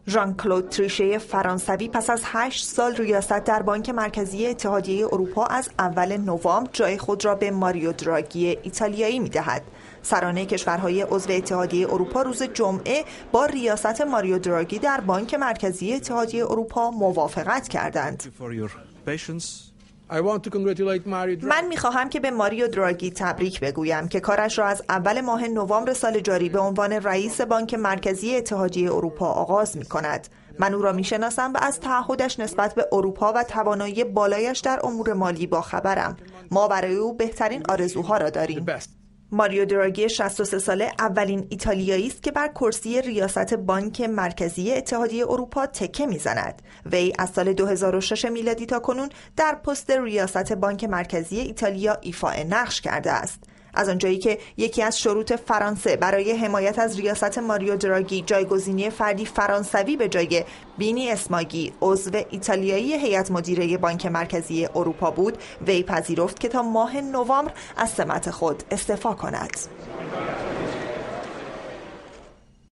ژان کلود تریشه فرانسوی پس از 8 سال ریاست در بانک مرکزی اتحادیه اروپا از اول نوامبر جای خود را به ماریو دراگی ایتالیایی می‌دهد. سرانه کشورهای عضو اتحادیه اروپا روز جمعه با ریاست ماریو دراگی در بانک مرکزی اتحادیه اروپا موافقت کردند. من می‌خواهم که به ماریو دراگی تبریک بگویم که کارش را از اول ماه نوامبر سال جاری به عنوان رئیس بانک مرکزی اتحادیه اروپا آغاز می‌کند. من او را می‌شناسم و از تعهدش نسبت به اروپا و توانایی بالایش در امور مالی باخبرم. ما برای او بهترین آرزوها را داریم. ماریو دراگی 63 ساله اولین ایتالیایی است که بر کرسی ریاست بانک مرکزی اتحادیه اروپا تکه میزند. وی از سال 2006 میلادی تا کنون در پست ریاست بانک مرکزی ایتالیا ایفاء نقش کرده است. از آنجایی که یکی از شروط فرانسه برای حمایت از ریاست ماریو دراگی جایگزینی فردی فرانسوی به جای بینی اسماگی عضو ایتالیایی هیئت مدیره بانک مرکزی اروپا بود، وی پذیرفت که تا ماه نوامبر از سمت خود استعفا کند.